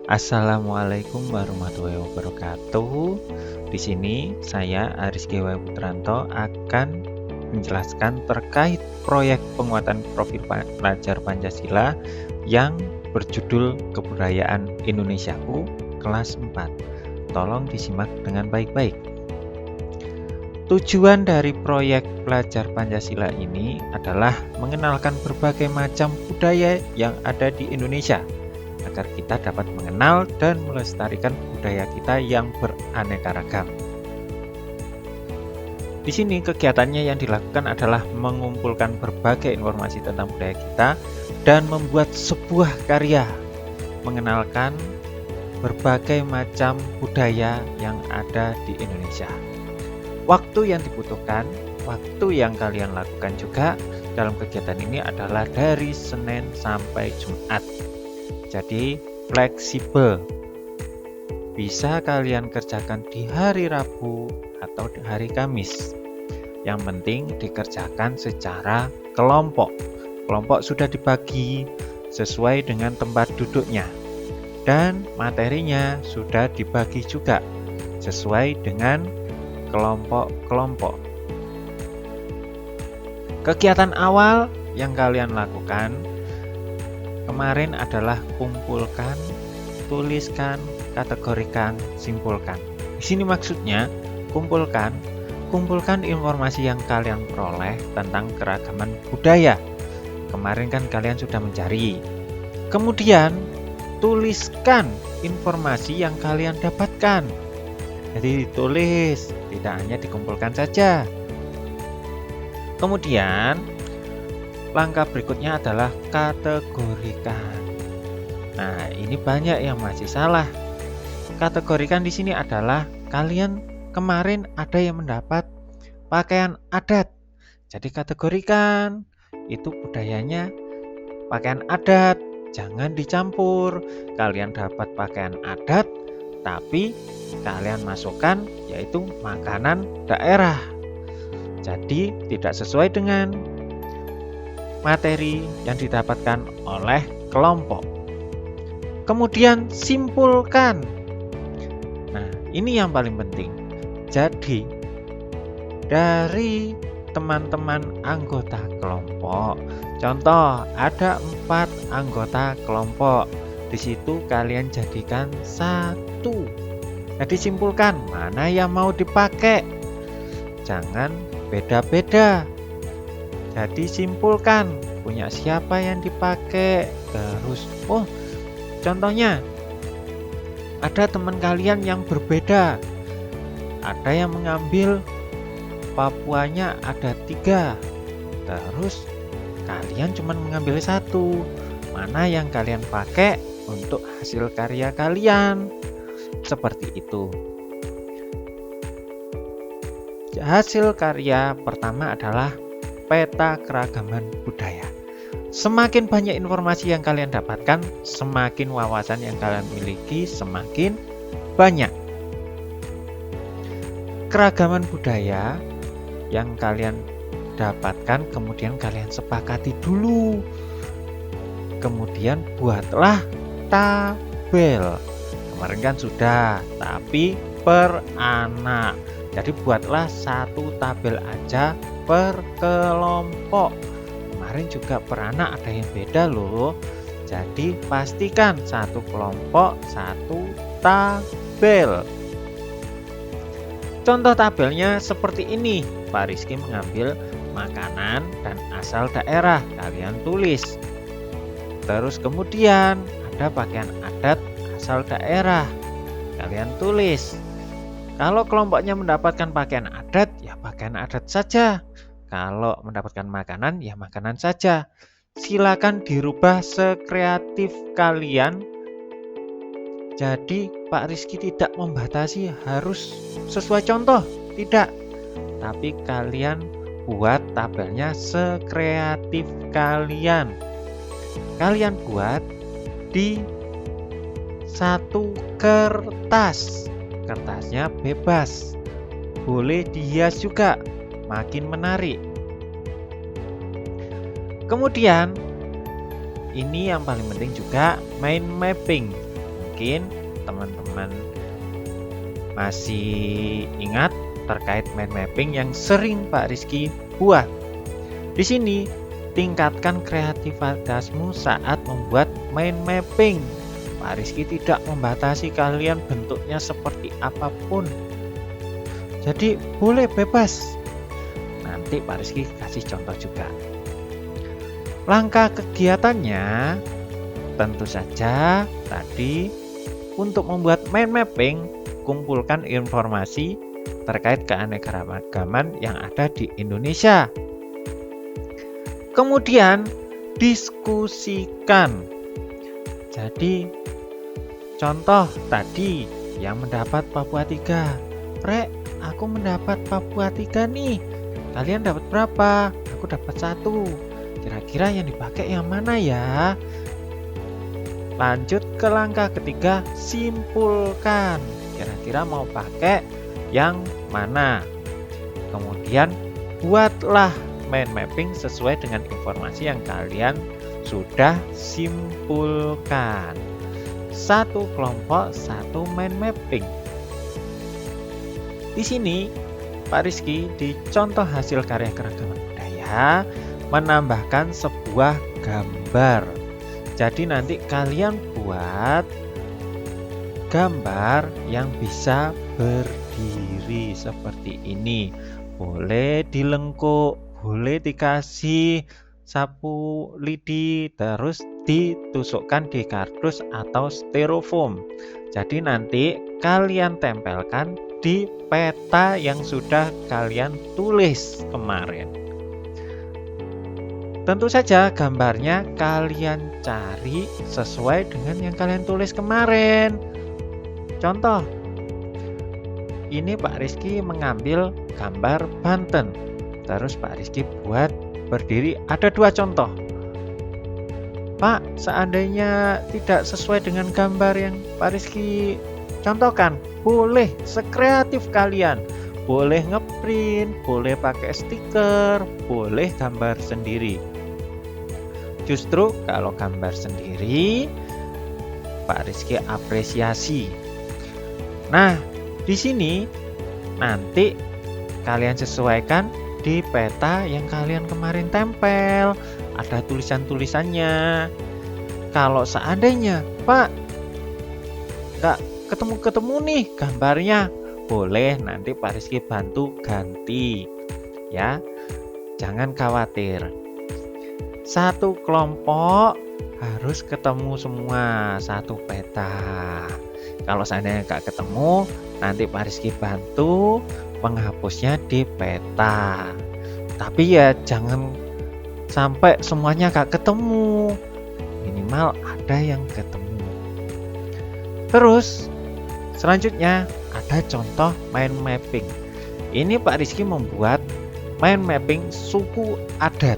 Assalamualaikum warahmatullahi wabarakatuh. Di sini saya Ariski W. Putranto akan menjelaskan terkait proyek penguatan profil pelajar Pancasila yang berjudul Kebudayaan Indonesiaku kelas 4. Tolong disimak dengan baik-baik. Tujuan dari proyek pelajar Pancasila ini adalah mengenalkan berbagai macam budaya yang ada di Indonesia, agar kita dapat mengenal dan melestarikan budaya kita yang beraneka ragam. Di sini kegiatannya yang dilakukan adalah mengumpulkan berbagai informasi tentang budaya kita dan membuat sebuah karya mengenalkan berbagai macam budaya yang ada di Indonesia. Waktu yang dibutuhkan, waktu yang kalian lakukan juga dalam kegiatan ini adalah dari Senin sampai Jumat. Jadi fleksibel, bisa kalian kerjakan di hari Rabu atau di hari Kamis. Yang penting dikerjakan secara kelompok. Kelompok sudah dibagi sesuai dengan tempat duduknya, dan materinya sudah dibagi juga sesuai dengan kelompok-kelompok. Kegiatan awal yang kalian lakukan kemarin adalah kumpulkan, tuliskan, kategorikan, simpulkan. Di sini maksudnya kumpulkan informasi yang kalian peroleh tentang keragaman budaya. Kemarin kan kalian sudah mencari. Kemudian tuliskan informasi yang kalian dapatkan. Jadi ditulis, tidak hanya dikumpulkan saja. Kemudian langkah berikutnya adalah kategorikan. Nah, ini banyak yang masih salah. Kategorikan di sini adalah kalian kemarin ada yang mendapat pakaian adat. Jadi kategorikan, itu budayanya pakaian adat, jangan dicampur. Kalian dapat pakaian adat, tapi kalian masukkan yaitu makanan daerah. Jadi tidak sesuai dengan materi yang didapatkan oleh kelompok. Kemudian simpulkan. Nah, ini yang paling penting. Jadi dari teman-teman anggota kelompok, contoh ada 4 anggota kelompok. Di situ kalian jadikan 1. Jadi simpulkan mana yang mau dipakai. Jangan beda-beda. Jadi simpulkan punya siapa yang dipakai. Terus contohnya ada teman kalian yang berbeda. Ada yang mengambil Papuanya ada 3. Terus kalian cuma mengambil 1. Mana yang kalian pakai untuk hasil karya kalian. Seperti itu. Hasil karya pertama adalah peta keragaman budaya. Semakin banyak informasi yang kalian dapatkan, semakin wawasan yang kalian miliki semakin banyak. Keragaman budaya yang kalian dapatkan kemudian kalian sepakati dulu. Kemudian buatlah tabel. Kemarin kan sudah, tapi per anak. Jadi buatlah 1 tabel aja per kelompok. Kemarin juga per anak ada yang beda loh. Jadi pastikan 1 kelompok 1 tabel. Contoh tabelnya seperti ini. Pak Rizky mengambil makanan dan asal daerah. Kalian tulis. Terus kemudian ada pakaian adat asal daerah. Kalian tulis. Kalau kelompoknya mendapatkan pakaian adat, ya pakaian adat saja. Kalau mendapatkan makanan, ya makanan saja. Silakan dirubah sekreatif kalian. Jadi Pak Rizky tidak membatasi harus sesuai contoh, tidak. Tapi kalian buat tabelnya sekreatif kalian. Kalian buat di 1 kertas. Kertasnya bebas. Boleh dihias juga, makin menarik. Kemudian ini yang paling penting juga mind mapping. Mungkin teman-teman masih ingat terkait mind mapping yang sering Pak Rizky buat. Di sini, tingkatkan kreativitasmu saat membuat mind mapping. Pak Rizky tidak membatasi kalian bentuknya seperti apapun. Jadi boleh bebas. Nanti Pak Rizky kasih contoh juga. Langkah kegiatannya tentu saja tadi untuk membuat mind mapping, kumpulkan informasi terkait keanekaragaman yang ada di Indonesia. Kemudian diskusikan. Jadi contoh tadi yang mendapat Papua 3. Rek, aku mendapat Papua 3 nih. Kalian dapat berapa? Aku dapat 1. Kira-kira yang dipakai yang mana ya? Lanjut ke langkah ketiga, simpulkan. Kira-kira mau pakai yang mana? Kemudian buatlah mind mapping sesuai dengan informasi yang kalian sudah simpulkan. Satu kelompok, satu mind mapping. Di sini Pak Rizky di contoh hasil karya keragaman budaya menambahkan sebuah gambar. Jadi nanti kalian buat gambar yang bisa berdiri seperti ini. Boleh dilengkuk, boleh dikasih sapu lidi, terus ditusukkan di kardus atau styrofoam. Jadi nanti kalian tempelkan di peta yang sudah kalian tulis kemarin. Tentu saja gambarnya kalian cari sesuai dengan yang kalian tulis kemarin. Contoh, ini Pak Rizky mengambil gambar Banten. Terus Pak Rizky buat berdiri, ada 2 contoh. Pak, seandainya tidak sesuai dengan gambar yang Pak Rizky contohkan, boleh sekreatif kalian. Boleh ngeprint, boleh pakai stiker, boleh gambar sendiri. Justru kalau gambar sendiri, Pak Rizky apresiasi. Nah, di sini nanti kalian sesuaikan di peta yang kalian kemarin tempel. Ada tulisan-tulisannya. Kalau seandainya, Pak, nggak ketemu-ketemu nih gambarnya, boleh nanti Pak Rizky bantu ganti. Ya, jangan khawatir. Satu kelompok harus ketemu semua, satu peta. Kalau seandainya nggak ketemu, nanti Pak Rizky bantu penghapusnya di peta. Tapi ya jangan sampai semuanya nggak ketemu. Minimal ada yang ketemu. Terus selanjutnya ada contoh mind mapping. Ini Pak Rizky membuat mind mapping suku adat.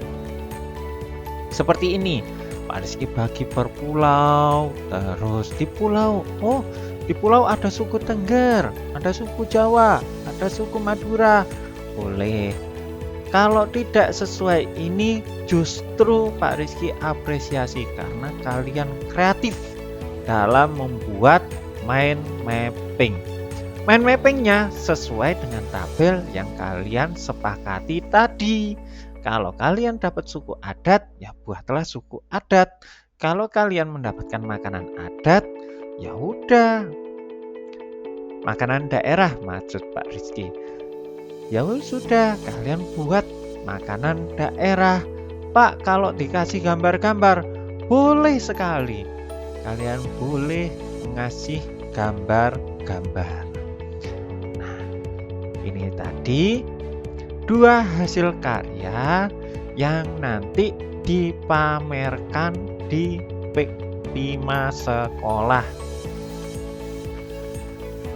Seperti ini, Pak Rizky bagi per pulau. Terus di pulau, di pulau ada suku Tengger, ada suku Jawa, ada suku Madura. Boleh. Kalau tidak sesuai ini, justru Pak Rizky apresiasi karena kalian kreatif dalam membuat mind mapping. Mind mappingnya sesuai dengan tabel yang kalian sepakati tadi. Kalau kalian dapat suku adat, ya buatlah suku adat. Kalau kalian mendapatkan makanan adat, ya udah. Makanan daerah maksud Pak Rizky. Ya sudah, kalian buat makanan daerah. Pak, kalau dikasih gambar-gambar, boleh sekali. Kalian boleh mengasih gambar-gambar. Nah, ini tadi 2 hasil karya yang nanti dipamerkan di PIK 5 sekolah.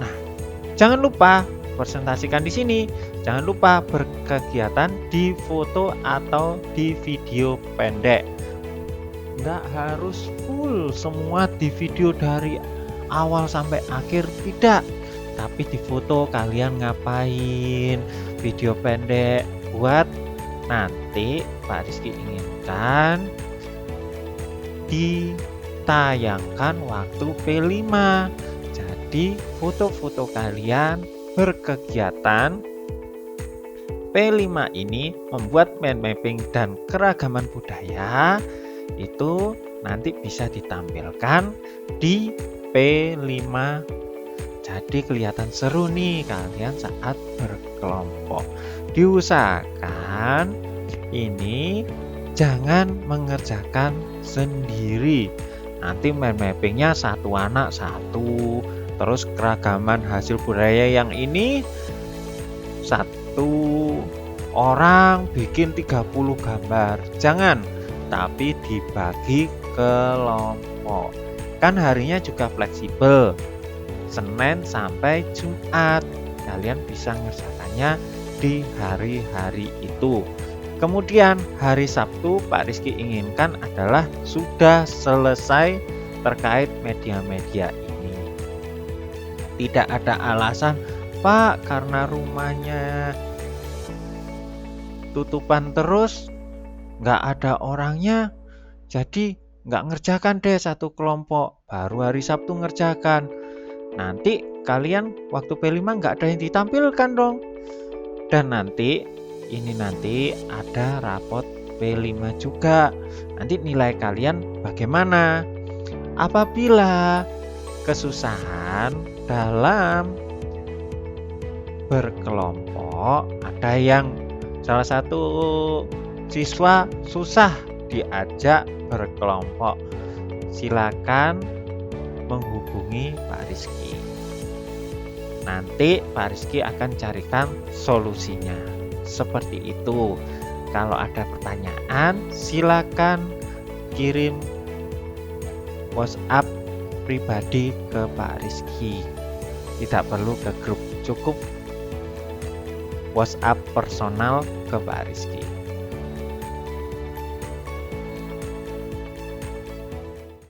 Nah, jangan lupa presentasikan di sini. Jangan lupa berkegiatan di foto atau di video pendek. Nggak harus full semua di video dari awal sampai akhir, tidak. Tapi di foto kalian ngapain, video pendek buat nanti Pak Rizky inginkan di tayangkan waktu P5. Jadi foto-foto kalian berkegiatan P5 ini membuat mind mapping dan keragaman budaya itu nanti bisa ditampilkan di P5. Jadi kelihatan seru nih kalian saat berkelompok. Diusahakan ini jangan mengerjakan sendiri. Nanti mind mappingnya satu anak satu, terus keragaman hasil budaya yang ini satu orang bikin 30 gambar. Jangan, tapi dibagi kelompok. Kan harinya juga fleksibel, Senin sampai Jumat. Kalian bisa ngerjakannya di hari-hari itu. Kemudian hari Sabtu Pak Rizky inginkan adalah sudah selesai terkait media-media ini. Tidak ada alasan, Pak, karena rumahnya tutupan terus, nggak ada orangnya, jadi nggak ngerjakan deh satu kelompok, baru hari Sabtu ngerjakan. Nanti kalian waktu P5 nggak ada yang ditampilkan dong. Dan nanti ada rapot P5 juga. Nanti nilai kalian bagaimana? Apabila kesusahan dalam berkelompok, ada yang salah satu siswa susah diajak berkelompok, silakan menghubungi Pak Rizky. Nanti Pak Rizky akan carikan solusinya. Seperti itu. Kalau ada pertanyaan, silakan kirim WhatsApp pribadi ke Pak Rizky. Tidak perlu ke grup, cukup WhatsApp personal ke Pak Rizky.